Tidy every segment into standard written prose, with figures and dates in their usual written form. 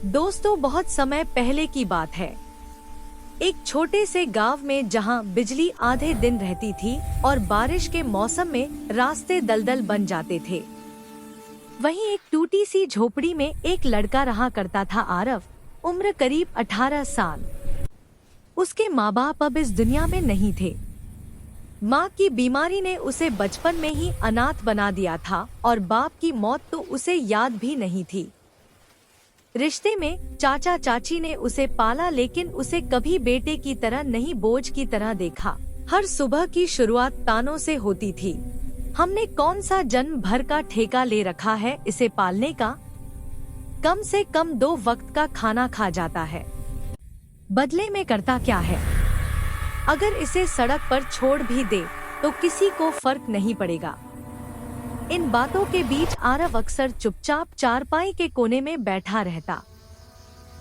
दोस्तों, बहुत समय पहले की बात है। एक छोटे से गांव में जहां बिजली आधे दिन रहती थी और बारिश के मौसम में रास्ते दलदल बन जाते थे, वहीं एक टूटी सी झोपड़ी में एक लड़का रहा करता था। आरव, उम्र करीब 18 साल। उसके माँ बाप अब इस दुनिया में नहीं थे। माँ की बीमारी ने उसे बचपन में ही अनाथ बना दिया था और बाप की मौत तो उसे याद भी नहीं थी। रिश्ते में चाचा चाची ने उसे पाला, लेकिन उसे कभी बेटे की तरह नहीं, बोझ की तरह देखा। हर सुबह की शुरुआत तानों से होती थी। हमने कौन सा जन्म भर का ठेका ले रखा है इसे पालने का? कम से कम 2 वक्त का खाना खा जाता है, बदले में करता क्या है? अगर इसे सड़क पर छोड़ भी दे तो किसी को फर्क नहीं पड़ेगा। इन बातों के बीच आरव अक्सर चुपचाप चारपाई के कोने में बैठा रहता,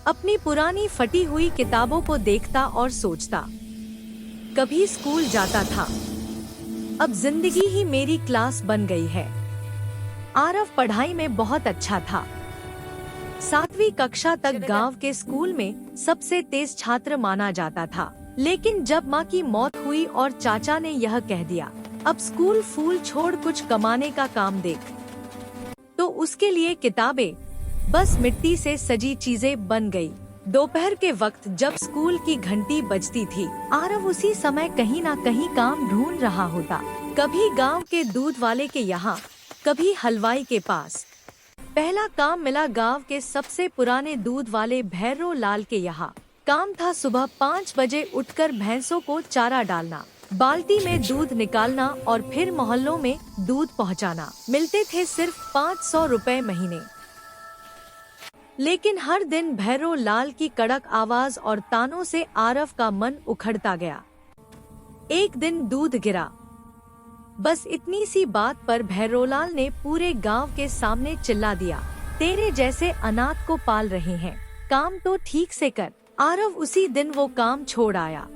अपनी पुरानी फटी हुई किताबों को देखता और सोचता। कभी स्कूल जाता था, अब जिंदगी ही मेरी क्लास बन गई है। आरव पढ़ाई में बहुत अच्छा था। 7वीं कक्षा तक गांव के स्कूल में सबसे तेज छात्र माना जाता था। लेकिन जब माँ की मौत हुई और चाचा ने यह कह दिया, अब स्कूल फूल छोड़ कुछ कमाने का काम देख, तो उसके लिए किताबें बस मिट्टी से सजी चीजें बन गई। दोपहर के वक्त जब स्कूल की घंटी बजती थी, आरव उसी समय कहीं ना कहीं काम ढूंढ रहा होता। कभी गांव के दूध वाले के यहाँ, कभी हलवाई के पास। पहला काम मिला गांव के सबसे पुराने दूध वाले भैरव लाल के यहाँ। काम था सुबह 5 बजे उठकर भैंसों को चारा डालना, बाल्टी में दूध निकालना और फिर मोहल्लों में दूध पहुंचाना। मिलते थे सिर्फ 500 रुपए महीने। लेकिन हर दिन भैरव लाल की कड़क आवाज और तानों से आरव का मन उखड़ता गया। एक दिन दूध गिरा, बस इतनी सी बात पर भैरवलाल ने पूरे गांव के सामने चिल्ला दिया, तेरे जैसे अनाथ को पाल रहे हैं, काम तो ठीक से कर। आरव उसी दिन वो काम छोड़ आया।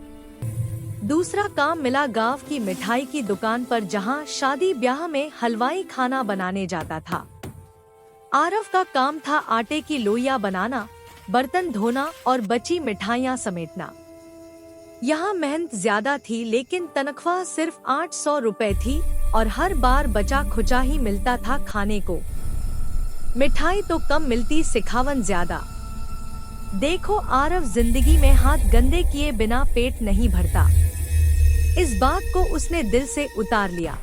दूसरा काम मिला गांव की मिठाई की दुकान पर, जहां शादी ब्याह में हलवाई खाना बनाने जाता था। आरव का काम था आटे की लोइयां बनाना, बर्तन धोना और बची मिठाइयां समेटना। यहाँ मेहनत ज्यादा थी, लेकिन तनख्वाह सिर्फ 800 रुपए थी और हर बार बचा खुचा ही मिलता था खाने को। मिठाई तो कम मिलती, सिखावन ज्यादा। देखो आरव, जिंदगी में हाथ गंदे किए बिना पेट नहीं भरता। इस बात को उसने दिल से उतार लिया।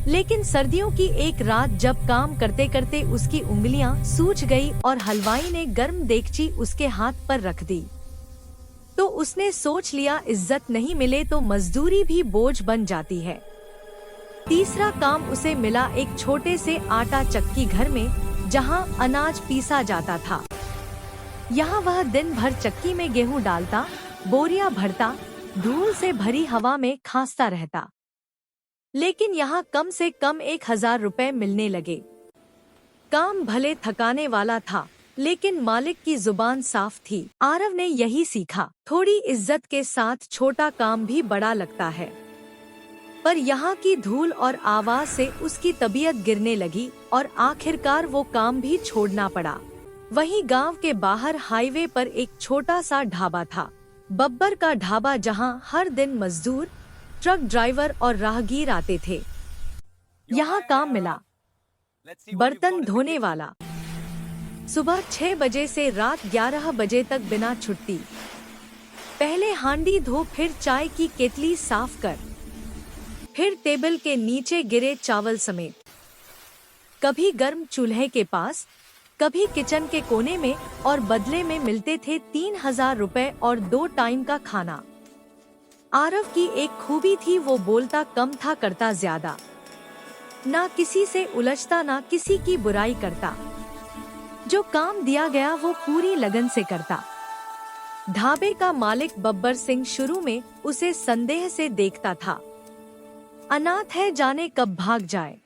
लेकिन सर्दियों की एक रात जब काम करते करते उसकी उंगलियां सूज गई और हलवाई ने गर्म देगची उसके हाथ पर रख दी, तो उसने सोच लिया, इज्जत नहीं मिले तो मजदूरी भी बोझ बन जाती है। तीसरा काम उसे मिला एक छोटे से आटा चक्की घर में, जहां अनाज पीसा जाता था। यहाँ वह दिन भर चक्की में गेहूं डालता, बोरियां भरता, धूल से भरी हवा में खांसता रहता। लेकिन यहाँ कम से कम 1000 रुपए मिलने लगे। काम भले थकाने वाला था, लेकिन मालिक की जुबान साफ थी। आरव ने यही सीखा, थोड़ी इज्जत के साथ छोटा काम भी बड़ा लगता है। पर यहाँ की धूल और आवाज से उसकी तबीयत गिरने लगी और आखिरकार वो काम भी छोड़ना पड़ा। वहीं गांव के बाहर हाईवे पर एक छोटा सा ढाबा था, बब्बर का ढाबा, जहां हर दिन मजदूर, ट्रक ड्राइवर और राहगीर आते थे। यहाँ काम मिला बर्तन धोने वाला, सुबह 6 बजे से रात 11 बजे तक बिना छुट्टी। पहले हांडी धो, फिर चाय की केतली साफ कर, फिर टेबल के नीचे गिरे चावल समेत। कभी गर्म चूल्हे के पास, कभी किचन के कोने में, और बदले में मिलते थे 3000 रुपए और 2 टाइम का खाना। आरव की एक खूबी थी, वो बोलता कम था, करता ज्यादा। ना किसी से उलझता, ना किसी की बुराई करता। जो काम दिया गया वो पूरी लगन से करता। ढाबे का मालिक बब्बर सिंह शुरू में उसे संदेह से देखता था, अनाथ है, जाने कब भाग जाए।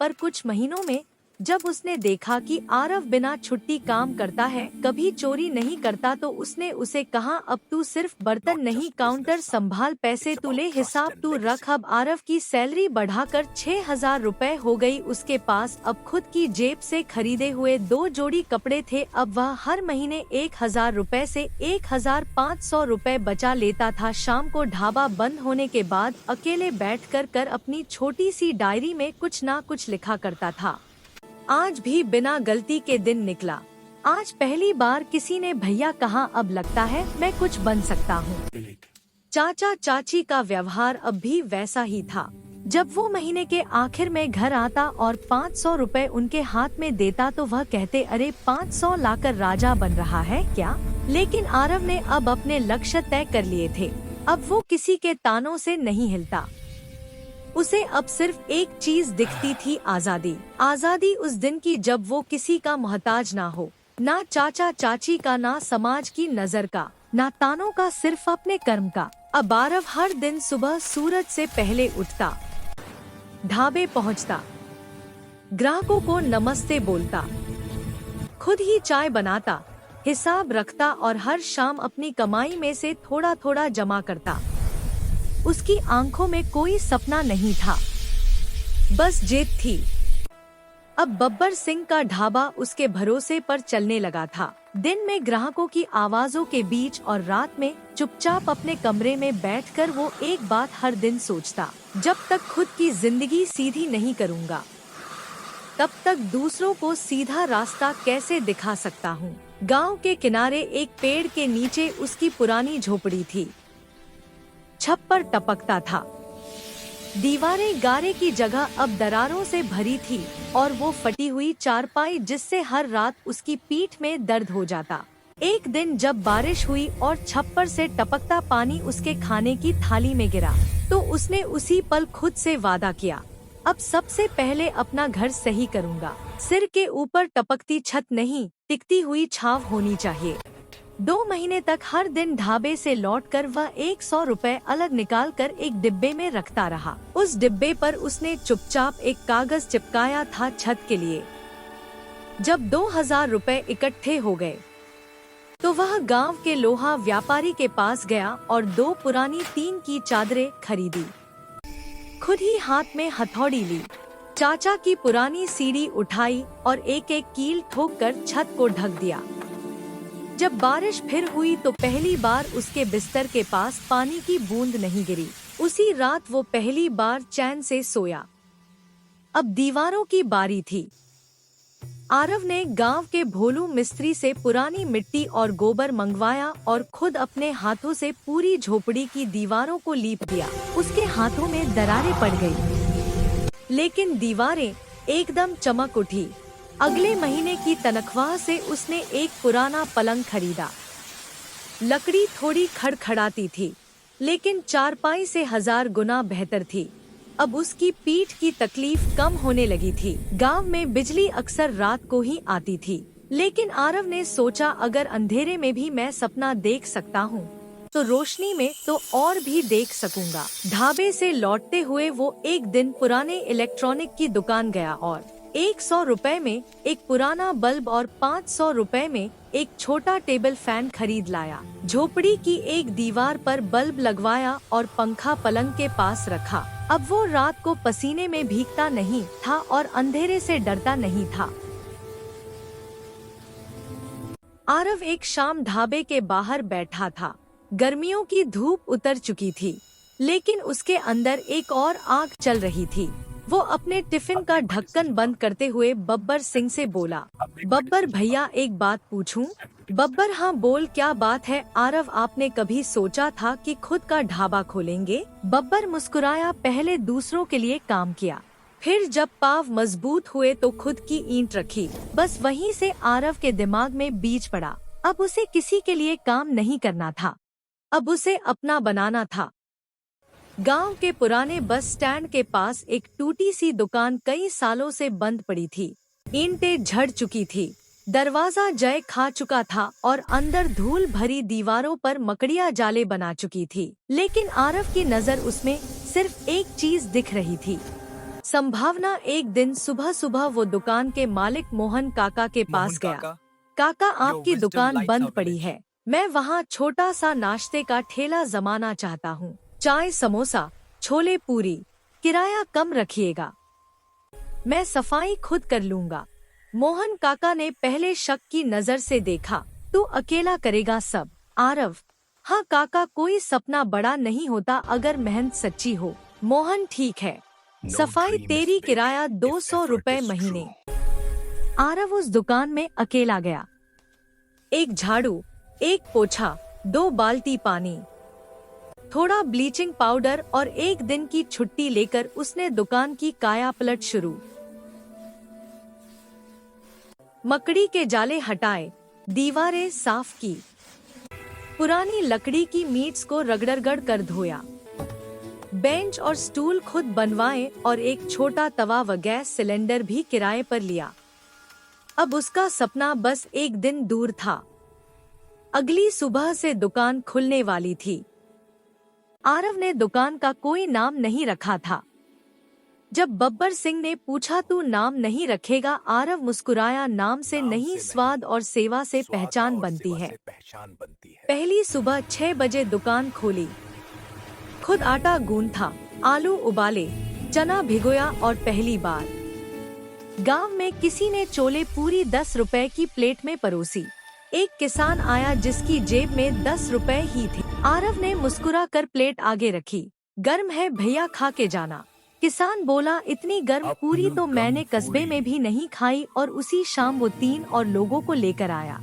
पर कुछ महीनों में जब उसने देखा कि आरव बिना छुट्टी काम करता है, कभी चोरी नहीं करता, तो उसने उसे कहा, अब तू सिर्फ बर्तन नहीं काउंटर संभाल, पैसे तू ले, हिसाब तू रख। अब आरव की सैलरी बढ़ाकर 6,000 रुपए हो गई उसके पास। अब खुद की जेब से खरीदे हुए 2 जोड़ी कपड़े थे। अब वह हर महीने 1,000 रुपए से 1,500 रुपए बचा लेता था। शाम को ढाबा बंद होने के बाद अकेले बैठकर कर अपनी छोटी सी डायरी में कुछ ना कुछ लिखा करता था। आज भी बिना गलती के दिन निकला। आज पहली बार किसी ने भैया कहा, अब लगता है मैं कुछ बन सकता हूँ। चाचा चाची का व्यवहार अब भी वैसा ही था। जब वो महीने के आखिर में घर आता और 500 रुपए उनके हाथ में देता तो वह कहते, अरे 500 लाकर राजा बन रहा है क्या? लेकिन आरव ने अब अपने लक्ष्य तय कर लिए थे। अब वो किसी के तानों से नहीं हिलता। उसे अब सिर्फ एक चीज दिखती थी, आजादी। आजादी उस दिन की जब वो किसी का मोहताज ना हो, ना चाचा चाची का, ना समाज की नजर का, ना तानों का, सिर्फ अपने कर्म का। अब आरव हर दिन सुबह सूरज से पहले उठता, ढाबे पहुंचता, ग्राहकों को नमस्ते बोलता, खुद ही चाय बनाता, हिसाब रखता और हर शाम अपनी कमाई में से थोड़ा थोड़ा जमा करता। उसकी आंखों में कोई सपना नहीं था, बस जीत थी। अब बब्बर सिंह का ढाबा उसके भरोसे पर चलने लगा था। दिन में ग्राहकों की आवाजों के बीच और रात में चुपचाप अपने कमरे में बैठकर वो एक बात हर दिन सोचता, जब तक खुद की जिंदगी सीधी नहीं करूँगा, तब तक दूसरों को सीधा रास्ता कैसे दिखा सकता हूँ। गांव के किनारे एक पेड़ के नीचे उसकी पुरानी झोपड़ी थी। छप्पर टपकता था, दीवारें गारे की जगह अब दरारों से भरी थी और वो फटी हुई चारपाई जिससे हर रात उसकी पीठ में दर्द हो जाता। एक दिन जब बारिश हुई और छप्पर से टपकता पानी उसके खाने की थाली में गिरा, तो उसने उसी पल खुद से वादा किया, अब सबसे पहले अपना घर सही करूँगा। सिर के ऊपर टपकती छत नहीं, टिकती हुई छाव होनी चाहिए। 2 महीने तक हर दिन ढाबे से लौटकर वह 100 रुपए अलग निकालकर एक डिब्बे में रखता रहा। उस डिब्बे पर उसने चुपचाप एक कागज चिपकाया था छत के लिए। जब 2,000 रुपए इकट्ठे हो गए तो वह गांव के लोहा व्यापारी के पास गया और 2 पुरानी 3 की चादरें खरीदी। खुद ही हाथ में हथौड़ी ली, चाचा की पुरानी सीढ़ी उठाई और एक एक कील ठोककर छत को ढक दिया। जब बारिश फिर हुई तो पहली बार उसके बिस्तर के पास पानी की बूंद नहीं गिरी। उसी रात वो पहली बार चैन से सोया। अब दीवारों की बारी थी। आरव ने गांव के भोलू मिस्त्री से पुरानी मिट्टी और गोबर मंगवाया और खुद अपने हाथों से पूरी झोपड़ी की दीवारों को लीप दिया। उसके हाथों में दरारें पड़ गई, लेकिन दीवारें एकदम चमक उठी। अगले महीने की तनख्वाह से उसने एक पुराना पलंग खरीदा। लकड़ी थोड़ी खड़खड़ाती थी, लेकिन चारपाई से 1000 गुना बेहतर थी। अब उसकी पीठ की तकलीफ कम होने लगी थी। गांव में बिजली अक्सर रात को ही आती थी, लेकिन आरव ने सोचा, अगर अंधेरे में भी मैं सपना देख सकता हूँ, तो रोशनी में तो और भी देख सकूंगा। ढाबे से लौटते हुए वो एक दिन पुराने इलेक्ट्रॉनिक की दुकान गया और 100 रुपए में एक पुराना बल्ब और 500 रुपए में एक छोटा टेबल फैन खरीद लाया। झोपड़ी की एक दीवार पर बल्ब लगवाया और पंखा पलंग के पास रखा। अब वो रात को पसीने में भीगता नहीं था और अंधेरे से डरता नहीं था। आरव एक शाम ढाबे के बाहर बैठा था। गर्मियों की धूप उतर चुकी थी, लेकिन उसके अंदर एक और आग चल रही थी। वो अपने टिफिन का ढक्कन बंद करते हुए बब्बर सिंह से बोला, बब्बर भैया एक बात पूछूं? बब्बर हाँ बोल, क्या बात है आरव? आपने कभी सोचा था कि खुद का ढाबा खोलेंगे? बब्बर मुस्कुराया, पहले दूसरों के लिए काम किया, फिर जब पाँव मजबूत हुए तो खुद की ईंट रखी। बस वहीं से आरव के दिमाग में बीज पड़ा। अब उसे किसी के लिए काम नहीं करना था, अब उसे अपना बनाना था। गांव के पुराने बस स्टैंड के पास एक टूटी सी दुकान कई सालों से बंद पड़ी थी। ईंटें झड़ चुकी थी, दरवाजा जय खा चुका था और अंदर धूल भरी दीवारों पर मकड़ियां जाले बना चुकी थी। लेकिन आरव की नजर उसमें सिर्फ एक चीज दिख रही थी, संभावना एक दिन सुबह सुबह वो दुकान के मालिक मोहन काका के पास गया। काका, आपकी दुकान बंद पड़ी है, मैं वहाँ छोटा सा नाश्ते का ठेला जमाना चाहता हूँ। चाय, समोसा, छोले पूरी, किराया कम रखिएगा, मैं सफाई खुद कर लूँगा। मोहन काका ने पहले शक की नजर से देखा। तू अकेला करेगा सब? आरव: हाँ काका, कोई सपना बड़ा नहीं होता अगर मेहनत सच्ची हो। मोहन: ठीक है, सफाई तेरी, किराया 200 रुपए महीने। आरव उस दुकान में अकेला गया। एक झाड़ू, एक पोछा, 2 बाल्टी पानी, थोड़ा ब्लीचिंग पाउडर और एक दिन की छुट्टी लेकर उसने दुकान की कायापलट शुरू। मकड़ी के जाले हटाए, दीवारें साफ की, पुरानी लकड़ी की मीट्स को रगड़ कर धोया, बेंच और स्टूल खुद बनवाए और एक छोटा तवा व गैस सिलेंडर भी किराए पर लिया। अब उसका सपना बस एक दिन दूर था। अगली सुबह से दुकान खुलने वाली थी। आरव ने दुकान का कोई नाम नहीं रखा था। जब बब्बर सिंह ने पूछा, तू नाम नहीं रखेगा? आरव मुस्कुराया, नाम से नहीं, स्वाद और सेवा से पहचान बनती है। पहली सुबह 6 बजे दुकान खोली। खुद आटा गूंथा, आलू उबाले, चना भिगोया और पहली बार गांव में किसी ने छोले पूरी 10 रुपए की प्लेट में परोसी। एक किसान आया जिसकी जेब में 10 रुपए ही थे। आरव ने मुस्कुरा कर प्लेट आगे रखी। गर्म है भैया, खा के जाना। किसान बोला, इतनी गर्म पूरी तो मैंने कस्बे में भी नहीं खाई। और उसी शाम वो 3 और लोगों को लेकर आया।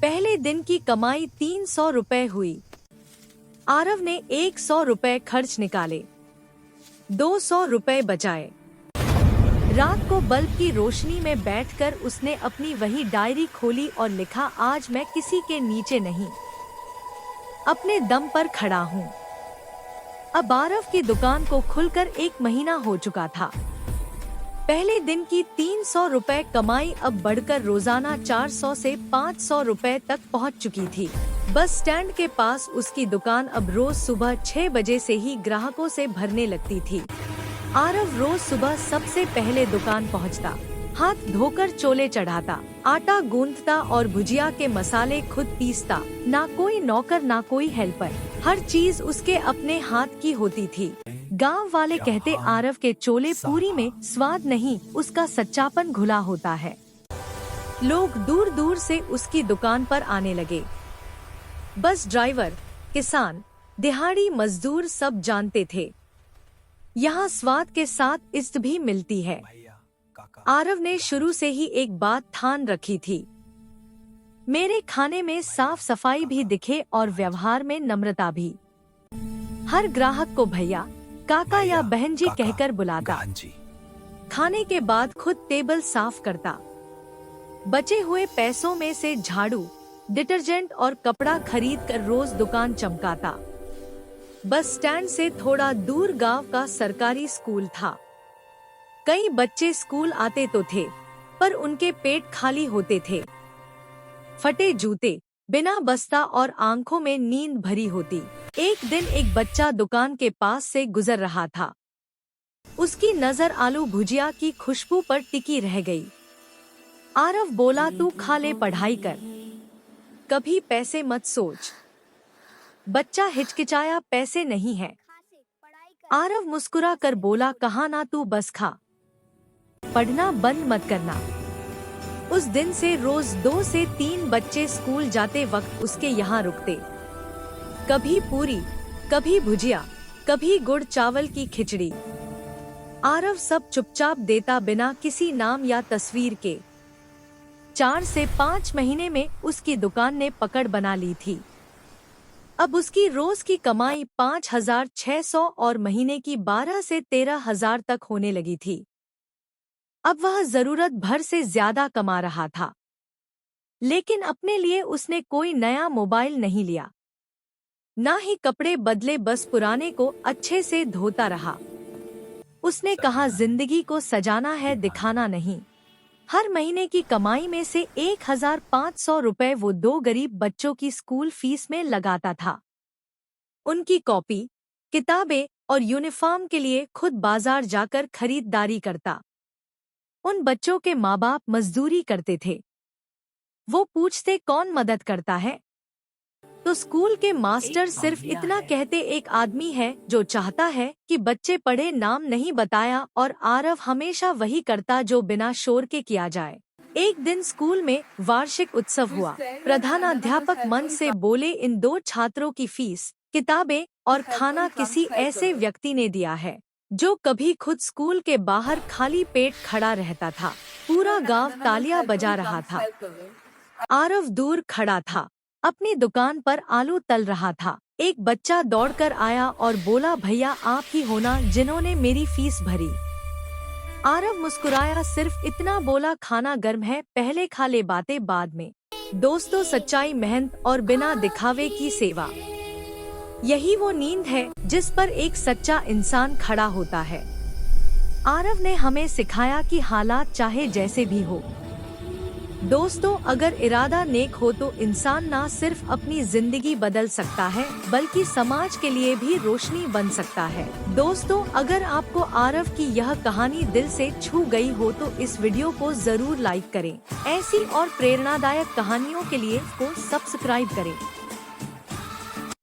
पहले दिन की कमाई 300 रुपए हुई। आरव ने 100 रुपए खर्च निकाले, 200 रुपए बचाए। रात को बल्ब की रोशनी में बैठकर उसने अपनी वही डायरी खोली और लिखा, आज मैं किसी के नीचे नहीं, अपने दम पर खड़ा हूँ। अब आरव की दुकान को खुलकर 1 महीना हो चुका था। पहले दिन की 300 रुपए कमाई अब बढ़कर रोजाना 400 से 500 रुपए तक पहुंच चुकी थी। बस स्टैंड के पास उसकी दुकान अब रोज सुबह 6 बजे से ही ग्राहकों से भरने लगती थी। आरव रोज सुबह सबसे पहले दुकान पहुंचता, हाथ धोकर चोले चढ़ाता, आटा गूंथता और भुजिया के मसाले खुद पीसता। ना कोई नौकर, ना कोई हेल्पर, हर चीज उसके अपने हाथ की होती थी। गांव वाले कहते, आरव के चोले पूरी में स्वाद नहीं, उसका सच्चापन घुला होता है। लोग दूर दूर से उसकी दुकान पर आने लगे। बस ड्राइवर, किसान, दिहाड़ी मजदूर सब जानते थे, यहाँ स्वाद के साथ इज्जत भी मिलती है। आरव ने शुरू से ही एक बात ठान रखी थी, मेरे खाने में साफ सफाई भी दिखे और व्यवहार में नम्रता भी। हर ग्राहक को भैया, काका या बहन जी कहकर बुलाता। खाने के बाद खुद टेबल साफ करता। बचे हुए पैसों में से झाड़ू, डिटर्जेंट और कपड़ा खरीद कर रोज दुकान चमकाता। बस स्टैंड से थोड़ा दूर गांव का सरकारी स्कूल था। कई बच्चे स्कूल आते तो थे, पर उनके पेट खाली होते थे। फटे जूते, बिना बस्ता और आंखों में नींद भरी होती। एक दिन एक बच्चा दुकान के पास से गुजर रहा था। उसकी नजर आलू भुजिया की खुशबू पर टिकी रह गई। आरव बोला, तू खा ले, पढ़ाई कर, कभी पैसे मत सोच। बच्चा हिचकिचाया, पैसे नहीं है। आरव मुस्कुरा कर बोला, कहा ना, तू बस खा, पढ़ना बंद मत करना। उस दिन से रोज 2 से 3 बच्चे स्कूल जाते वक्त उसके यहाँ रुकते। कभी पूरी, कभी भुजिया, कभी गुड़ चावल की खिचड़ी। आरव सब चुपचाप देता, बिना किसी नाम या तस्वीर के। 4 से 5 महीने में उसकी दुकान ने पकड़ बना ली थी। अब उसकी रोज की कमाई 5,600 और महीने की 12 से 13,000 तक होने लगी थी। अब वह जरूरत भर से ज्यादा कमा रहा था। लेकिन अपने लिए उसने कोई नया मोबाइल नहीं लिया, ना ही कपड़े बदले, बस पुराने को अच्छे से धोता रहा। उसने कहा, जिंदगी को सजाना है, दिखाना नहीं। हर महीने की कमाई में से 1,500 रुपए वो 2 गरीब बच्चों की स्कूल फीस में लगाता था। उनकी कॉपी, किताबें और यूनिफॉर्म के लिए खुद बाजार जाकर खरीदारी करता। उन बच्चों के माँ बाप मजदूरी करते थे। वो पूछते कौन मदद करता है, तो स्कूल के मास्टर सिर्फ इतना कहते, एक आदमी है जो चाहता है कि बच्चे पढ़े, नाम नहीं बताया, और आरव हमेशा वही करता जो बिना शोर के किया जाए। एक दिन स्कूल में वार्षिक उत्सव हुआ। प्रधानाध्यापक मन से बोले, इन 2 छात्रों की फीस, किताबें और खाना किसी ऐसे व्यक्ति ने दिया है जो कभी खुद स्कूल के बाहर खाली पेट खड़ा रहता था। पूरा गांव तालियां बजा रहा था। आरव दूर खड़ा था, अपनी दुकान पर आलू तल रहा था। एक बच्चा दौड़कर आया और बोला, भैया आप ही हो ना जिन्होंने मेरी फीस भरी। आरव मुस्कुराया, सिर्फ इतना बोला, खाना गर्म है, पहले खा ले, बातें बाद में। दोस्तों, सच्चाई, मेहनत और बिना दिखावे की सेवा, यही वो नींद है जिस पर एक सच्चा इंसान खड़ा होता है। आरव ने हमें सिखाया कि हालात चाहे जैसे भी हो, दोस्तों, अगर इरादा नेक हो तो इंसान ना सिर्फ अपनी जिंदगी बदल सकता है बल्कि समाज के लिए भी रोशनी बन सकता है। दोस्तों, अगर आपको आरव की यह कहानी दिल से छू गई हो तो इस वीडियो को जरूर लाइक करें। ऐसी और प्रेरणादायक कहानियों के लिए को सब्सक्राइब करें।